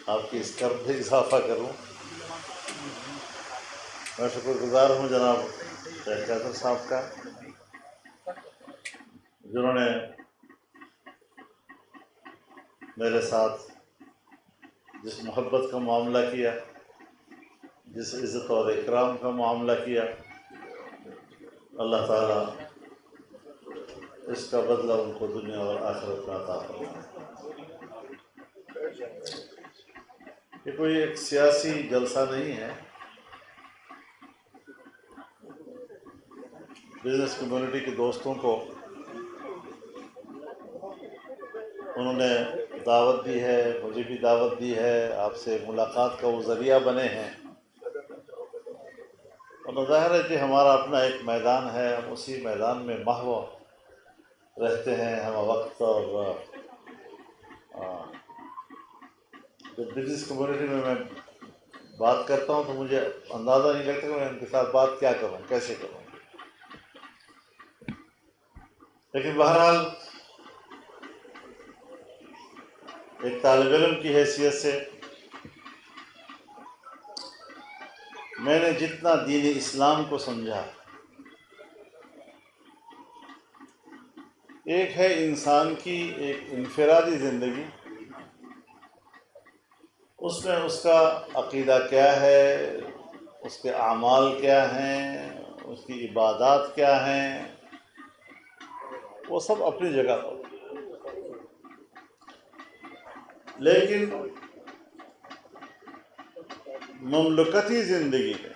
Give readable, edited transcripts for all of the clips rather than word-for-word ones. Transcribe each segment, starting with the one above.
آپ کی اس کرم میں اضافہ کروں۔ میں شکر گزار ہوں جناب شیخ قیصر صاحب کا، جنہوں نے میرے ساتھ جس محبت کا معاملہ کیا، جس عزت اور اکرام کا معاملہ کیا، اللہ تعالیٰ اس کا بدلہ ان کو دنیا اور آخرت میں عطا فرمائے۔ یہ کوئی ایک سیاسی جلسہ نہیں ہے، بزنس کمیونٹی کے دوستوں کو انہوں نے دعوت دی ہے، مجھے بھی دعوت دی ہے، آپ سے ملاقات کا وہ ذریعہ بنے ہیں، اور ظاہر ہے کہ ہمارا اپنا ایک میدان ہے، ہم اسی میدان میں محو رہتے ہیں ہم وقت، اور جب بزنس کمیونٹی میں بات کرتا ہوں تو مجھے اندازہ نہیں لگتا کہ میں ان کے ساتھ بات کیا کروں، کیسے کروں، لیکن بہرحال ایک طالب علم کی حیثیت سے میں نے جتنا دین اسلام کو سمجھا، ایک ہے انسان کی ایک انفرادی زندگی، اس میں اس کا عقیدہ کیا ہے، اس کے اعمال کیا ہیں، اس کی عبادات کیا ہیں، وہ سب اپنی جگہ پر، لیکن مملکتی زندگی میں،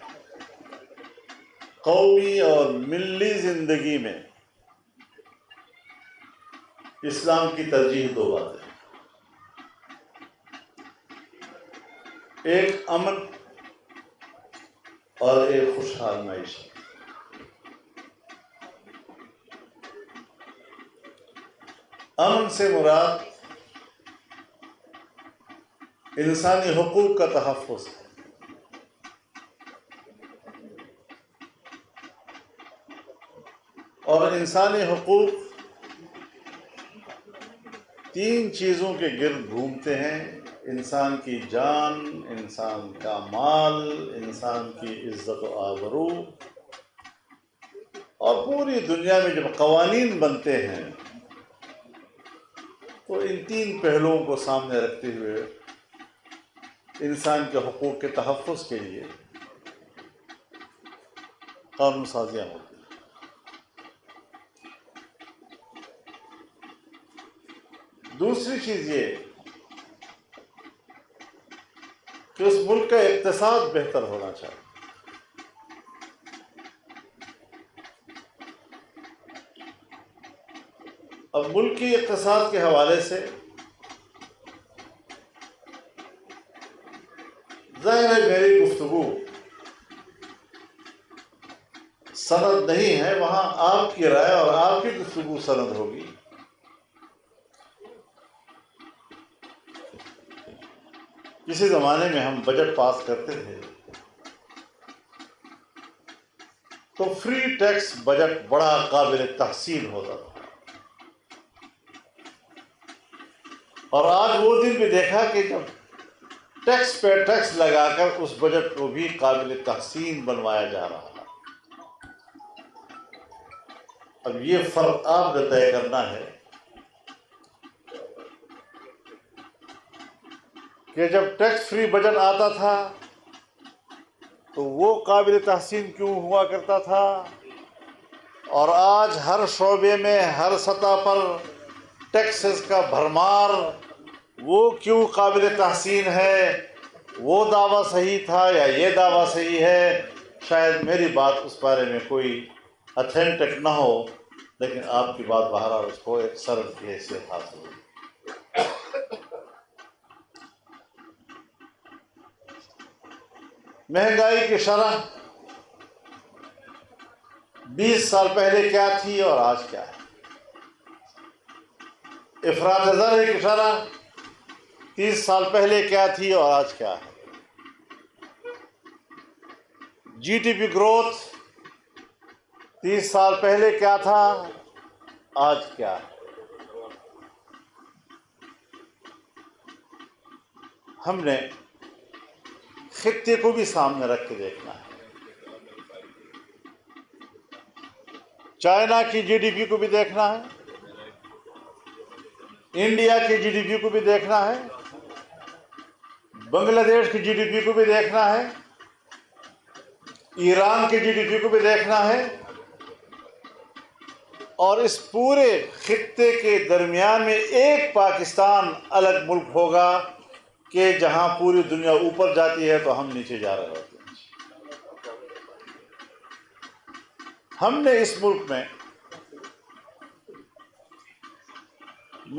قومی اور ملی زندگی میں اسلام کی ترجیح دو باتیں، ایک امن اور ایک خوشحال معیشت۔ امن سے مراد انسانی حقوق کا تحفظ ہے، اور انسانی حقوق تین چیزوں کے گرد گھومتے ہیں: انسان کی جان، انسان کا مال، انسان کی عزت و آبرو۔ اور پوری دنیا میں جب قوانین بنتے ہیں تو ان تین پہلوؤں کو سامنے رکھتے ہوئے انسان کے حقوق کے تحفظ کے لیے قانون سازیاں ہوتی ہیں۔ دوسری چیز یہ کہ اس ملک کا اقتصاد بہتر ہونا چاہیے۔ اب ملکی اقتصاد کے حوالے سے ظاہر ہے میری گفتگو سند نہیں ہے، وہاں آپ کی رائے اور آپ کی گفتگو سند ہوگی۔ کسی زمانے میں ہم بجٹ پاس کرتے تھے تو فری ٹیکس بجٹ بڑا قابل تحسین ہوتا تھا، اور آج وہ دن بھی دیکھا کہ جب ٹیکس پہ ٹیکس لگا کر اس بجٹ کو بھی قابل تحسین بنوایا جا رہا ہے۔ اب یہ فرق آپ نے طے کرنا ہے کہ جب ٹیکس فری بجٹ آتا تھا تو وہ قابل تحسین کیوں ہوا کرتا تھا، اور آج ہر شعبے میں ہر سطح پر ٹیکسز کا بھرمار وہ کیوں قابل تحسین ہے؟ وہ دعویٰ صحیح تھا یا یہ دعویٰ صحیح ہے؟ شاید میری بات اس بارے میں کوئی اتھینٹک نہ ہو، لیکن آپ کی بات بہرحال اس کو ایک سرد کی حیثیت حاصل ہوئی۔ مہنگائی کی شرح 20 سال پہلے کیا تھی اور آج کیا ہے؟ افراط زر کی شرح 30 سال پہلے کیا تھی اور آج کیا ہے؟ جی ڈی پی گروتھ 30 سال پہلے کیا تھا، آج کیا ہے؟ ہم نے خطے کو بھی سامنے رکھ کے دیکھنا ہے. چائنا کی جی ڈی پی کو بھی دیکھنا ہے, انڈیا کی جی ڈی پی کو بھی دیکھنا ہے, بنگلہ دیش کی جی ڈی پی کو بھی دیکھنا ہے, ایران کی جی ڈی پی کو بھی دیکھنا ہے, اور اس پورے خطے کے درمیان میں ایک پاکستان الگ ملک ہوگا کہ جہاں پوری دنیا اوپر جاتی ہے تو ہم نیچے جا رہے ہوتے ہیں. ہم نے اس ملک میں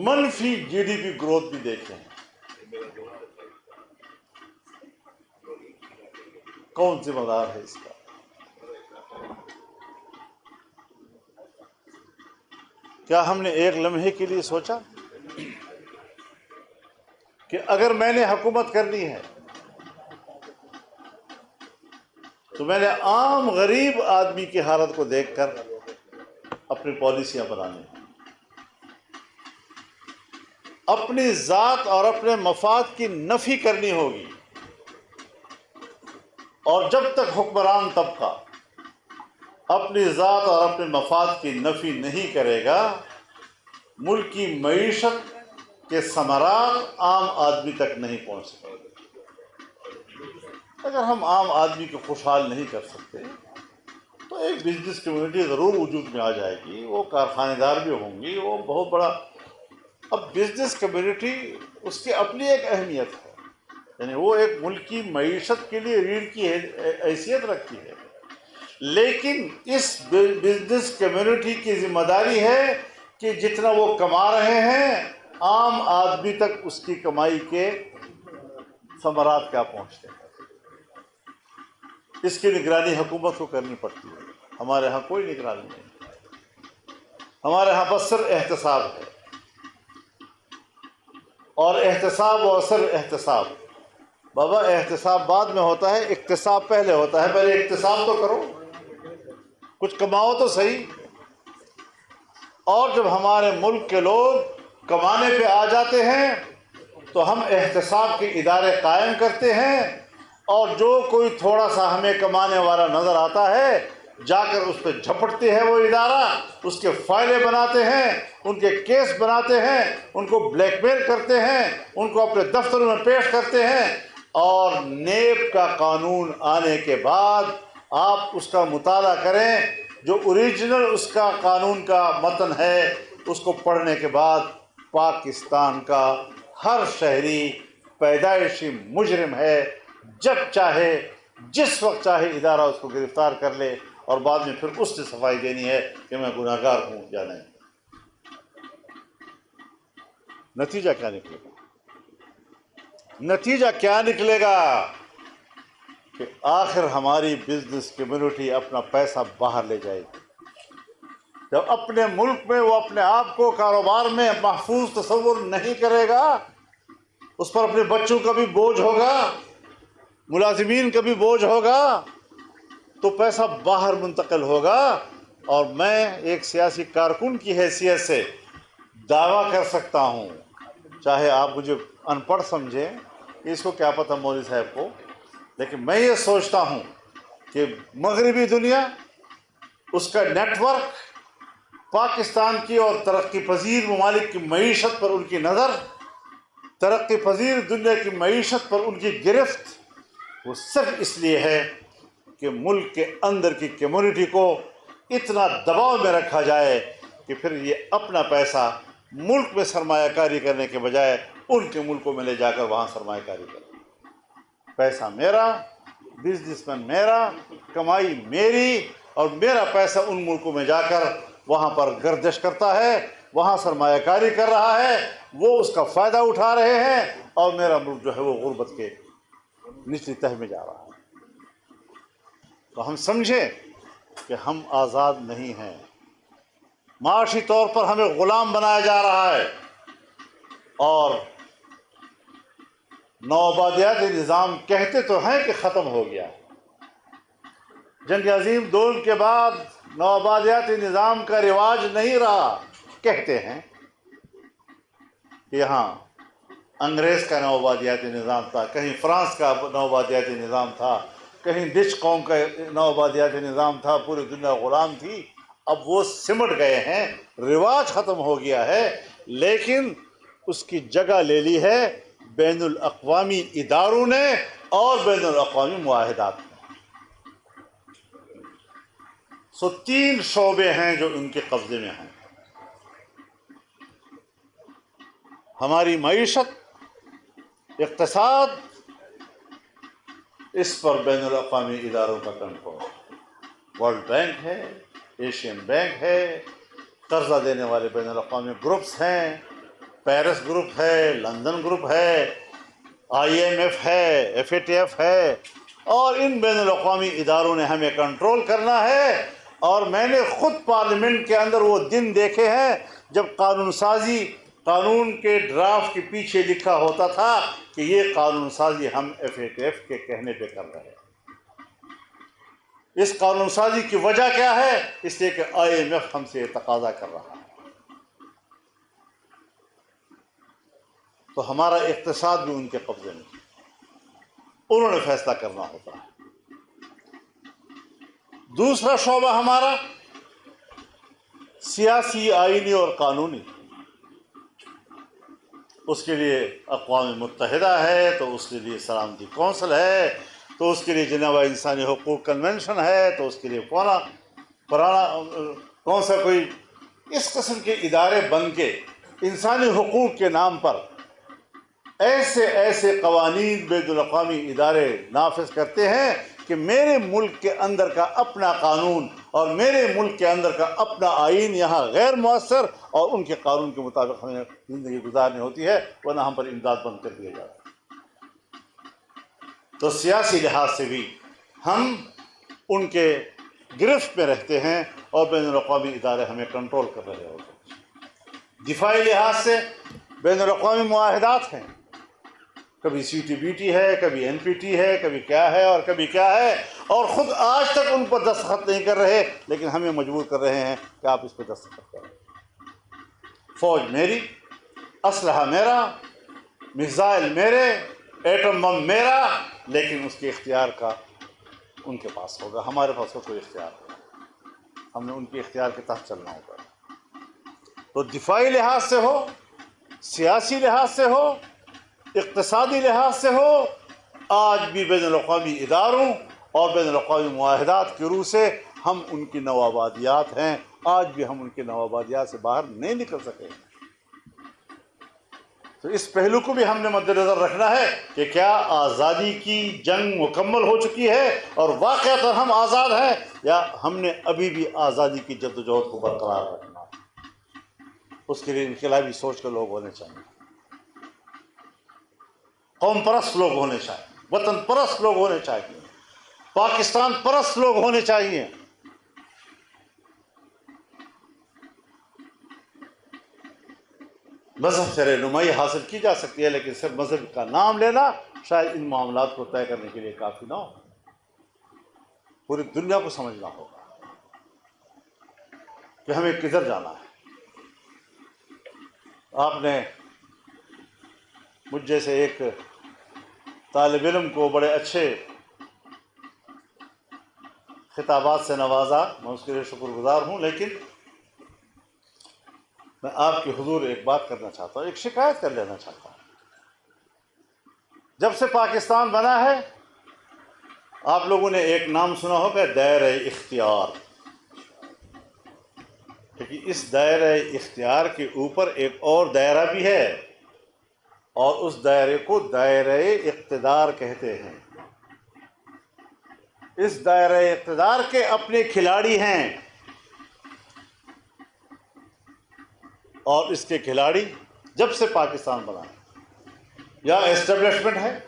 منفی جی ڈی پی گروتھ بھی دیکھے ہیں. کون ذمہ دار ہے اس کا؟ کیا ہم نے ایک لمحے کے لیے سوچا کہ اگر میں نے حکومت کرنی ہے تو میں نے عام غریب آدمی کی حالت کو دیکھ کر اپنی پالیسیاں بنانی ہیں, اپنی ذات اور اپنے مفاد کی نفی کرنی ہوگی, اور جب تک حکمران طبقہ اپنی ذات اور اپنے مفاد کی نفی نہیں کرے گا, ملک کی معیشت کے ثمرات عام آدمی تک نہیں پہنچ سکتے. اگر ہم عام آدمی کو خوشحال نہیں کر سکتے تو ایک بزنس کمیونٹی ضرور وجود میں آ جائے گی, وہ کارخانے دار بھی ہوں گی, وہ بہت بڑا. اب بزنس کمیونٹی اس کی اپنی ایک اہمیت ہے, یعنی وہ ایک ملک کی معیشت کے لیے ریڑھ کی حیثیت رکھتی ہے, لیکن اس بزنس کمیونٹی کی ذمہ داری ہے کہ جتنا وہ کما رہے ہیں عام آدمی تک اس کی کمائی کے ثمرات کیا پہنچتے ہیں. اس کی نگرانی حکومت کو کرنی پڑتی ہے. ہمارے ہاں کوئی نگرانی نہیں, ہمارے ہاں بس صرف احتساب ہے, اور احتساب و اثر احتساب. بابا احتساب بعد میں ہوتا ہے, اقتصاب پہلے ہوتا ہے. پہلے اقتصاب تو کرو, کچھ کماؤ تو صحیح. اور جب ہمارے ملک کے لوگ کمانے پہ آ جاتے ہیں تو ہم احتساب کے ادارے قائم کرتے ہیں, اور جو کوئی تھوڑا سا ہمیں کمانے والا نظر آتا ہے جا کر اس پہ جھپٹتے ہیں وہ ادارہ, اس کے فائلیں بناتے ہیں, ان کے کیس بناتے ہیں, ان کو بلیک میل کرتے ہیں, ان کو اپنے دفتروں میں پیش کرتے ہیں. اور نیب کا قانون آنے کے بعد آپ اس کا مطالعہ کریں, جو اوریجنل اس کا قانون کا متن ہے اس کو پڑھنے کے بعد پاکستان کا ہر شہری پیدائشی مجرم ہے. جب چاہے جس وقت چاہے ادارہ اس کو گرفتار کر لے, اور بعد میں پھر اس سے صفائی دینی ہے کہ میں گناہگار ہوں یا نہیں. نتیجہ کیا نکلے گا؟ نتیجہ کیا نکلے گا کہ آخر ہماری بزنس کمیونٹی اپنا پیسہ باہر لے جائے گی. جب اپنے ملک میں وہ اپنے آپ کو کاروبار میں محفوظ تصور نہیں کرے گا, اس پر اپنے بچوں کا بھی بوجھ ہوگا, ملازمین کا بھی بوجھ ہوگا, تو پیسہ باہر منتقل ہوگا. اور میں ایک سیاسی کارکن کی حیثیت سے دعویٰ کر سکتا ہوں, چاہے آپ مجھے ان پڑھ سمجھیں, اس کو کیا پتہ مولوی صاحب کو, لیکن میں یہ سوچتا ہوں کہ مغربی دنیا, اس کا نیٹ ورک, پاکستان کی اور ترقی پذیر ممالک کی معیشت پر ان کی نظر, ترقی پذیر دنیا کی معیشت پر ان کی گرفت, وہ صرف اس لیے ہے کہ ملک کے اندر کی کمیونٹی کو اتنا دباؤ میں رکھا جائے کہ پھر یہ اپنا پیسہ ملک میں سرمایہ کاری کرنے کے بجائے ان کے ملکوں میں لے جا کر وہاں سرمایہ کاری کرے. پیسہ میرا, بزنس مین میرا, کمائی میری, اور میرا پیسہ ان ملکوں میں جا کر وہاں پر گردش کرتا ہے, وہاں سرمایہ کاری کر رہا ہے, وہ اس کا فائدہ اٹھا رہے ہیں, اور میرا ملک جو ہے وہ غربت کے نچلی تہ میں جا رہا ہے. تو ہم سمجھیں کہ ہم آزاد نہیں ہیں, معاشی طور پر ہمیں غلام بنایا جا رہا ہے. اور نوآبادیاتی نظام کہتے تو ہیں کہ ختم ہو گیا, جنگ عظیم دوم کے بعد نوآبادیاتی نظام کا رواج نہیں رہا. کہتے ہیں کہ یہاں انگریز کا نوآبادیاتی نظام تھا، کہیں فرانس کا نوآبادیاتی نظام تھا، کہیں ڈچ قوم کا نوآبادیاتی نظام تھا، پوری دنیا غلام تھی. اب وہ سمٹ گئے ہیں، رواج ختم ہو گیا ہے، لیکن اس کی جگہ لے لی ہے بین الاقوامی اداروں نے اور بین الاقوامی معاہدات نے. سو 3 شعبے ہیں جو ان کے قبضے میں ہیں. ہماری معیشت، اقتصاد، اس پر بین الاقوامی اداروں کا کنٹرول. ورلڈ بینک ہے، ایشین بینک ہے، قرضہ دینے والے بین الاقوامی گروپس ہیں، پیرس گروپ ہے، لندن گروپ ہے، IMF ہے، FATF ہے، اور ان بین الاقوامی اداروں نے ہمیں کنٹرول کرنا ہے. اور میں نے خود پارلیمنٹ کے اندر وہ دن دیکھے ہیں جب قانون سازی، قانون کے ڈرافٹ کے پیچھے لکھا ہوتا تھا کہ یہ قانون سازی ہم FATF کے کہنے پہ کر رہے ہیں. اس قانون سازی کی وجہ کیا ہے؟ اس لیے کہ IMF ہم سے تقاضا کر رہا ہے. تو ہمارا اقتصاد بھی ان کے قبضے میں، انہوں نے فیصلہ کرنا ہوتا ہے. دوسرا شعبہ ہمارا سیاسی، آئینی اور قانونی. اس کے لیے اقوام متحدہ ہے، تو اس کے لیے سلامتی کونسل ہے، تو اس کے لیے جنیوا انسانی حقوق کنونشن ہے، تو اس کے لیے پرانا کون سا کوئی اس قسم کے ادارے بن کے انسانی حقوق کے نام پر ایسے ایسے قوانین بین الاقوامی ادارے نافذ کرتے ہیں کہ میرے ملک کے اندر کا اپنا قانون اور میرے ملک کے اندر کا اپنا آئین یہاں غیر مؤثر، اور ان کے قانون کے مطابق ہمیں زندگی گزارنی ہوتی ہے، ورنہ ہم پر امداد بند کر دیا جاتا ہے. تو سیاسی لحاظ سے بھی ہم ان کے گرفت میں رہتے ہیں اور بین الاقوامی ادارے ہمیں کنٹرول کر رہے ہوتے ہیں. دفاعی لحاظ سے بین الاقوامی معاہدات ہیں، کبھی CTBT ہے، کبھی NPT ہے، کبھی کیا ہے اور کبھی کیا ہے، اور خود آج تک ان پر دستخط نہیں کر رہے، لیکن ہمیں مجبور کر رہے ہیں کہ آپ اس پہ دستخط کریں. فوج میری، اسلحہ میرا، میزائل میرے، ایٹم بم میرا، لیکن اس کے اختیار کا ان کے پاس ہوگا، ہمارے پاس کوئی اختیار نہیں. ہم نے ان کے اختیار کے تحت چلنا ہوگا. تو دفاعی لحاظ سے ہو، سیاسی لحاظ سے ہو، اقتصادی لحاظ سے ہو، آج بھی بین الاقوامی اداروں اور بین الاقوامی معاہدات کی روح سے ہم ان کی نوآبادیات ہیں. آج بھی ہم ان کی نوآبادیات سے باہر نہیں نکل سکے. تو اس پہلو کو بھی ہم نے مد نظر رکھنا ہے کہ کیا آزادی کی جنگ مکمل ہو چکی ہے اور واقعتاً ہم آزاد ہیں، یا ہم نے ابھی بھی آزادی کی جدوجہد کو برقرار رکھنا ہے. اس کے لیے انقلابی سوچ کے لوگ ہونے چاہیے، قوم پرست لوگ ہونے چاہیے، وطن پرست لوگ ہونے چاہیے، پاکستان پرست لوگ ہونے چاہیے. مذہب سے رہنمائی حاصل کی جا سکتی ہے، لیکن صرف مذہب کا نام لینا شاید ان معاملات کو طے کرنے کے لیے کافی نہ ہو. پوری دنیا کو سمجھنا ہوگا کہ ہمیں کدھر جانا ہے. آپ نے مجھ جیسے ایک طالب علم کو بڑے اچھے خطابات سے نوازا، میں اس کے لیے شکر گزار ہوں. لیکن میں آپ کے حضور ایک بات کرنا چاہتا ہوں، ایک شکایت کر لینا چاہتا ہوں. جب سے پاکستان بنا ہے، آپ لوگوں نے ایک نام سنا ہوگا، دائرہ اختیار. کیونکہ اس دائرہ اختیار کے اوپر ایک اور دائرہ بھی ہے، اور اس دائرے کو دائرہ اقتدار کہتے ہیں. اس دائرہ اقتدار کے اپنے کھلاڑی ہیں، اور اس کے کھلاڑی جب سے پاکستان بنا ہے، یا اسٹیبلشمنٹ ہے،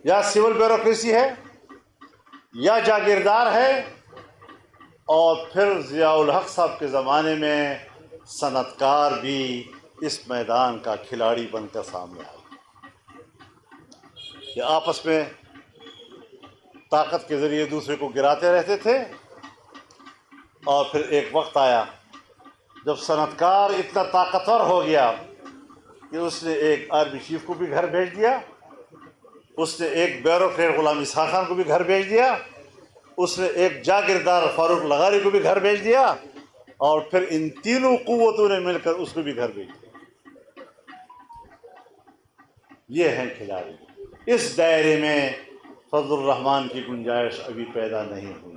یا سول بیوروکریسی ہے، یا جاگیردار ہے، اور پھر ضیاء الحق صاحب کے زمانے میں صنعت کار بھی اس میدان کا کھلاڑی بن کر سامنے آئے. یہ آپس میں طاقت کے ذریعے دوسرے کو گراتے رہتے تھے، اور پھر ایک وقت آیا جب صنعت کار اتنا طاقتور ہو گیا کہ اس نے ایک آرمی چیف کو بھی گھر بھیج دیا، اس نے ایک بیوروکریٹ غلام اسحاق خان کو بھی گھر بھیج دیا، اس نے ایک جاگیردار فاروق لغاری کو بھی گھر بھیج دیا، اور پھر ان تینوں قوتوں نے مل کر اس کو بھی گھر بھیج دیا۔ یہ ہیں کھلاڑی۔ اس دائرے میں فضل الرحمان کی گنجائش ابھی پیدا نہیں ہوئی۔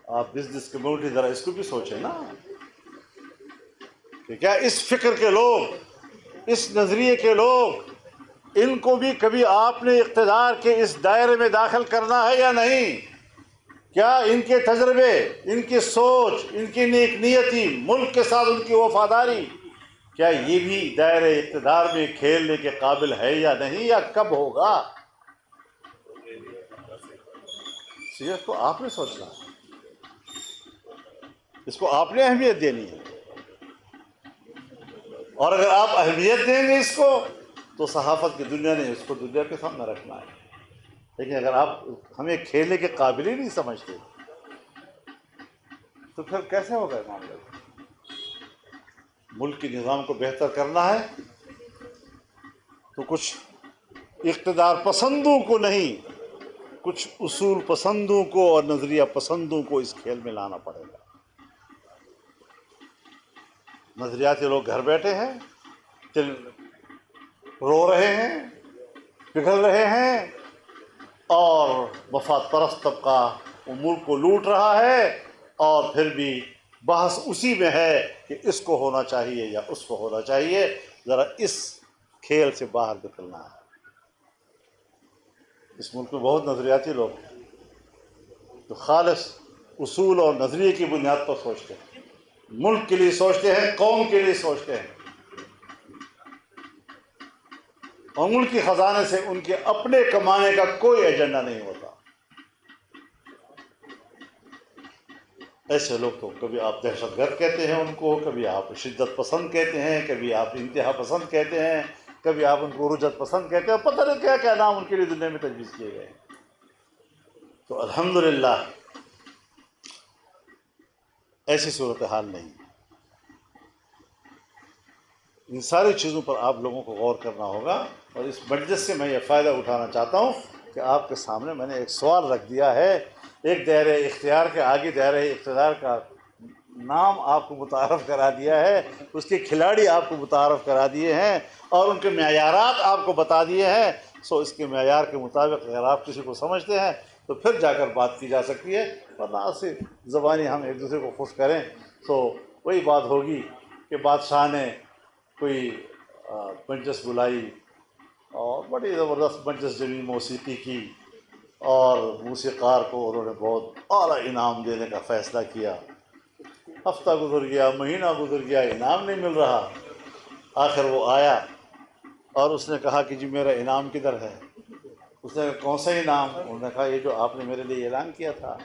آپ بزنس کمیونٹی ذرا اس کو بھی سوچیں نا، کہ کیا اس فکر کے لوگ، اس نظریے کے لوگ، ان کو بھی کبھی آپ نے اقتدار کے اس دائرے میں داخل کرنا ہے یا نہیں؟ کیا ان کے تجربے، ان کی سوچ، ان کی نیک نیتی، ملک کے ساتھ ان کی وفاداری، کیا یہ بھی دائرے اقتدار میں کھیلنے کے قابل ہے یا نہیں، یا کب ہوگا؟ اس کو آپ نے سوچنا، اس کو آپ نے اہمیت دینی ہے، اور اگر آپ اہمیت دیں گے اس کو تو صحافت کی دنیا نے اس کو دنیا کے سامنے رکھنا ہے۔ لیکن اگر آپ ہمیں کھیلنے کے قابل ہی نہیں سمجھتے تو پھر کیسے ہوگا یہ معاملہ؟ ملک کے نظام کو بہتر کرنا ہے تو کچھ اقتدار پسندوں کو نہیں، کچھ اصول پسندوں کو اور نظریہ پسندوں کو اس کھیل میں لانا پڑے گا۔ نظریاتی لوگ گھر بیٹھے ہیں، رو رہے ہیں، پگھل رہے ہیں، اور مفاد پرست طبقہ ملک کو لوٹ رہا ہے، اور پھر بھی بحث اسی میں ہے کہ اس کو ہونا چاہیے یا اس کو ہونا چاہیے۔ ذرا اس کھیل سے باہر نکلنا ہے۔ اس ملک میں بہت نظریاتی لوگ ہیں جو خالص اصول اور نظریے کی بنیاد پر سوچتے ہیں، ملک کے لیے سوچتے ہیں، قوم کے لیے سوچتے ہیں، اور ملک کے خزانے سے ان کے اپنے کمانے کا کوئی ایجنڈا نہیں ہوتا۔ ایسے لوگ تو کبھی آپ دہشت گرد کہتے ہیں ان کو، کبھی آپ شدت پسند کہتے ہیں، کبھی آپ انتہا پسند کہتے ہیں، کبھی آپ ان کو رجت پسند کہتے ہیں، پتہ نہیں کیا کیا نام ان کے لیے دنیا میں تجویز کیے گئے۔ تو الحمدللہ ایسی صورتحال نہیں۔ ان ساری چیزوں پر آپ لوگوں کو غور کرنا ہوگا، اور اس مجلس سے میں یہ فائدہ اٹھانا چاہتا ہوں کہ آپ کے سامنے میں نے ایک سوال رکھ دیا ہے، ایک دائرہ اختیار کے آگے دائرہ اقتدار کا نام آپ کو متعارف کرا دیا ہے، اس کے کھلاڑی آپ کو متعارف کرا دیے ہیں، اور ان کے معیارات آپ کو بتا دیے ہیں۔ سو اس کے معیار کے مطابق اگر آپ کسی کو سمجھتے ہیں تو پھر جا کر بات کی جا سکتی ہے، ورنہ صرف زبانی ہم ایک دوسرے کو خوش کریں تو وہی بات ہوگی کہ بادشاہ نے کوئی مجلس بلائی اور بڑی زبردست مجلس جمی موسیقی کی، اور موسیقار کو انہوں نے بہت اعلیٰ انعام دینے کا فیصلہ کیا۔ ہفتہ گزر گیا، مہینہ گزر گیا، انعام نہیں مل رہا۔ آخر وہ آیا اور اس نے کہا کہ جی میرا انعام کدھر ہے؟ اس نے کہا کون سا انعام؟ انہوں نے کہا یہ جو آپ نے میرے لیے اعلان کیا تھا۔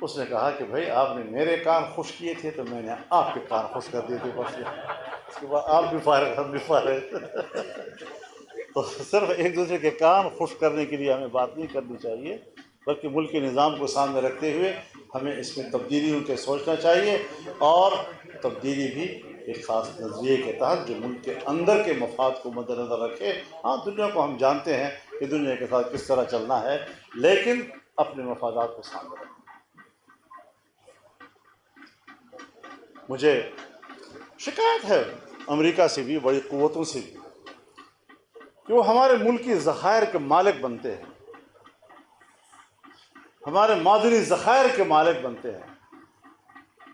اس نے کہا کہ بھائی آپ نے میرے کان خوش کیے تھے تو میں نے آپ کے کان خوش کر دیے تھے، بس اس کے بعد آپ بھی فارغ، ہم بھی فارغ۔ تو صرف ایک دوسرے کے کان خوش کرنے کے لیے ہمیں بات نہیں کرنی چاہیے، بلکہ ملک کے نظام کو سامنے رکھتے ہوئے ہمیں اس میں تبدیلیوں کے سوچنا چاہیے، اور تبدیلی بھی ایک خاص نظریے کے تحت جو ملک کے اندر کے مفاد کو مد نظر رکھے۔ ہاں دنیا کو ہم جانتے ہیں کہ دنیا کے ساتھ کس طرح چلنا ہے، لیکن اپنے مفادات کو سامنے رکھیں۔ مجھے شکایت ہے امریکہ سے بھی، بڑی قوتوں سے بھی، کہ وہ ہمارے ملکی ذخائر کے مالک بنتے ہیں، ہمارے معدنی ذخائر کے مالک بنتے ہیں۔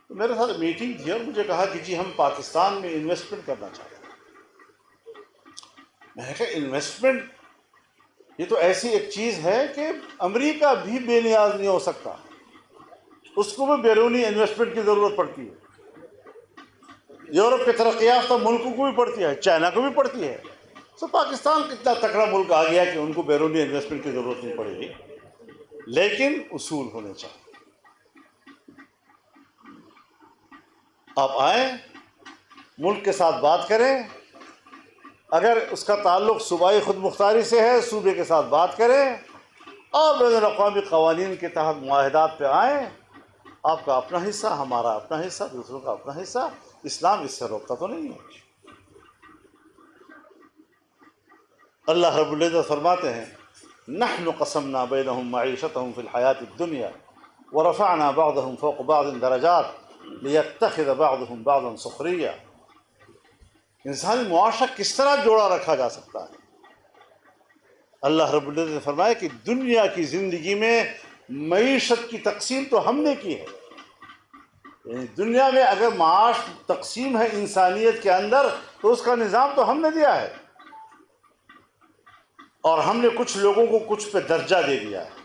تو میرے ساتھ میٹنگ تھی اور مجھے کہا کہ جی ہم پاکستان میں انویسٹمنٹ کرنا چاہتے ہیں۔ میں نے کہا انویسٹمنٹ یہ تو ایسی ایک چیز ہے کہ امریکہ بھی بے نیاز نہیں ہو سکتا، اس کو بھی بیرونی انویسٹمنٹ کی ضرورت پڑتی ہے۔ یورپ کے ترقی یافتہ ملکوں کو بھی پڑتی ہے، چائنا کو بھی پڑتی ہے۔ تو پاکستان کتنا تکڑا ملک آ گیا کہ ان کو بیرونی انویسٹمنٹ کی ضرورت نہیں پڑے گی، لیکن اصول ہونے چاہیے۔ آپ آئیں، ملک کے ساتھ بات کریں، اگر اس کا تعلق صوبائی خود مختاری سے ہے صوبے کے ساتھ بات کریں، اور بین الاقوامی قوانین کے تحت معاہدات پہ آئیں۔ آپ کا اپنا حصہ، ہمارا اپنا حصہ، دوسروں کا اپنا حصہ، اسلام اس سے روکتا تو نہیں ہے۔ اللہ رب العزت فرماتے ہیں نحن قسمنا بینہم معیشتہم فی الحیاۃ الدنیا ورفعنا بعضهم فوق بعض درجات لیتخذ بعضهم بعضا سخریا۔ انسانی معاشرہ کس طرح جوڑا رکھا جا سکتا ہے؟ اللہ رب العزت نے فرمایا کہ دنیا کی زندگی میں معیشت کی تقسیم تو ہم نے کی ہے، یعنی دنیا میں اگر معاش تقسیم ہے انسانیت کے اندر تو اس کا نظام تو ہم نے دیا ہے، اور ہم نے کچھ لوگوں کو کچھ پہ درجہ دے دیا ہے،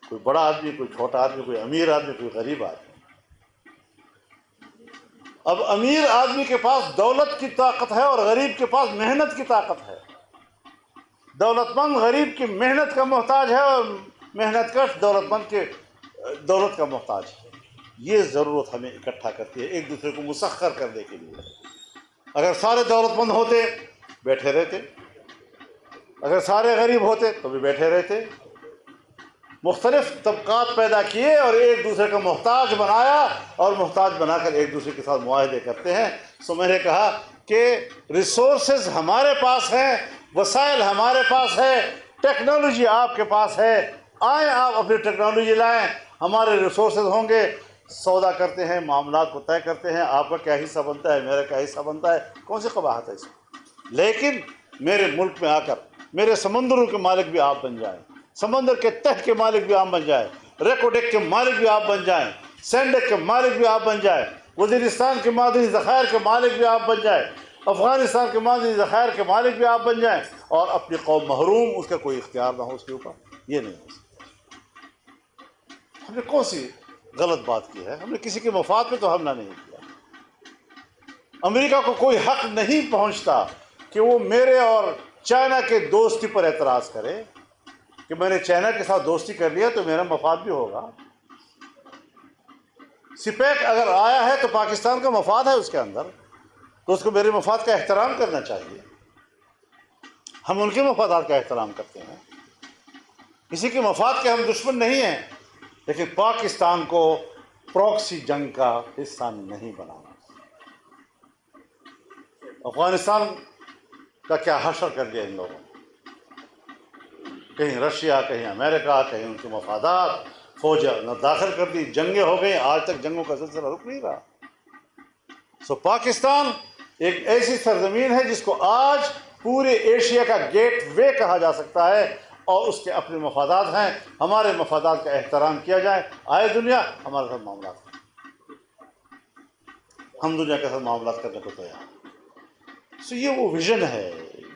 کوئی بڑا آدمی، کوئی چھوٹا آدمی، کوئی امیر آدمی، کوئی غریب آدمی۔ اب امیر آدمی کے پاس دولت کی طاقت ہے اور غریب کے پاس محنت کی طاقت ہے، دولت مند غریب کی محنت کا محتاج ہے اور محنت کش دولت مند کے دولت کا محتاج ہے۔ یہ ضرورت ہمیں اکٹھا کرتی ہے ایک دوسرے کو مسخر کرنے کے لیے۔ اگر سارے دولت مند ہوتے بیٹھے رہتے، اگر سارے غریب ہوتے تو بھی بیٹھے رہتے، مختلف طبقات پیدا کیے اور ایک دوسرے کا محتاج بنایا اور محتاج بنا کر ایک دوسرے کے ساتھ معاہدے کرتے ہیں۔ سو میں نے کہا کہ ریسورسز ہمارے پاس ہیں، وسائل ہمارے پاس ہے، ٹیکنالوجی آپ کے پاس ہے، آئیں آپ اپنی ٹیکنالوجی لائیں، ہمارے ریسورسز ہوں گے، سودا کرتے ہیں، معاملات کو طے کرتے ہیں، آپ کا کیا حصہ بنتا ہے، میرا کیا حصہ بنتا ہے، کون سی قباحت ہے اس میں؟ لیکن میرے ملک میں آ کر میرے سمندروں کے مالک بھی آپ بن جائیں، سمندر کے تہ کے مالک بھی آپ بن جائیں، ریکوڈیک کے مالک بھی آپ بن جائیں، سینڈک کے مالک بھی آپ بن جائیں، وزیرستان کے معدنی ذخائر کے مالک بھی آپ بن جائیں، افغانستان کے معدنی ذخائر کے مالک بھی آپ بن جائیں، اور اپنی قوم محروم، اس کا کوئی اختیار نہ ہو اس کے اوپر، یہ نہیں ہو سکتا۔ ہم نے کون سی غلط بات کی ہے؟ ہم نے کسی کے مفاد پہ تو حملہ نہیں کیا۔ امریکہ کو کوئی حق نہیں پہنچتا کہ وہ میرے اور چائنا کے دوستی پر اعتراض کرے کہ میں نے چائنا کے ساتھ دوستی کر لیا تو میرا مفاد بھی ہوگا۔ سپیک اگر آیا ہے تو پاکستان کا مفاد ہے اس کے اندر، تو اس کو میرے مفاد کا احترام کرنا چاہیے۔ ہم ان کے مفادات کا احترام کرتے ہیں، کسی کے مفاد کے ہم دشمن نہیں ہیں، لیکن پاکستان کو پراکسی جنگ کا حصہ نہیں بنانا۔ افغانستان کا کیا حشر کر دیا ان لوگوں نے، کہیں رشیا، کہیں امریکہ، کہیں ان کے مفادات، فوجیں نہ داخل کر دی، جنگیں ہو گئی، آج تک جنگوں کا سلسلہ رک نہیں رہا۔ سو پاکستان ایک ایسی سرزمین ہے جس کو آج پورے ایشیا کا گیٹ وے کہا جا سکتا ہے، اور اس کے اپنے مفادات ہیں، ہمارے مفادات کا احترام کیا جائے، آئے دنیا ہمارے ساتھ معاملات کریں، ہم دنیا کے ساتھ معاملات کرنے کو تیار ہیں۔ سو یہ وہ ویژن ہے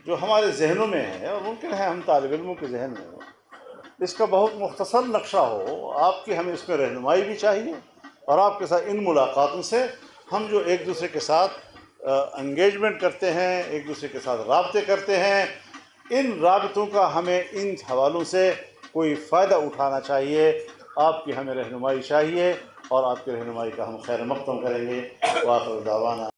جو ہمارے ذہنوں میں ہے، اور ممکن ہے ہم طالب علموں کے ذہن میں ہو، اس کا بہت مختصر نقشہ ہو، آپ کی ہمیں اس میں رہنمائی بھی چاہیے، اور آپ کے ساتھ ان ملاقاتوں سے ہم جو ایک دوسرے کے ساتھ انگیجمنٹ کرتے ہیں، ایک دوسرے کے ساتھ رابطے کرتے ہیں، ان رابطوں کا ہمیں ان حوالوں سے کوئی فائدہ اٹھانا چاہیے، آپ کی ہمیں رہنمائی چاہیے، اور آپ کی رہنمائی کا ہم خیر مقدم کریں گے۔ وآخر دعوانا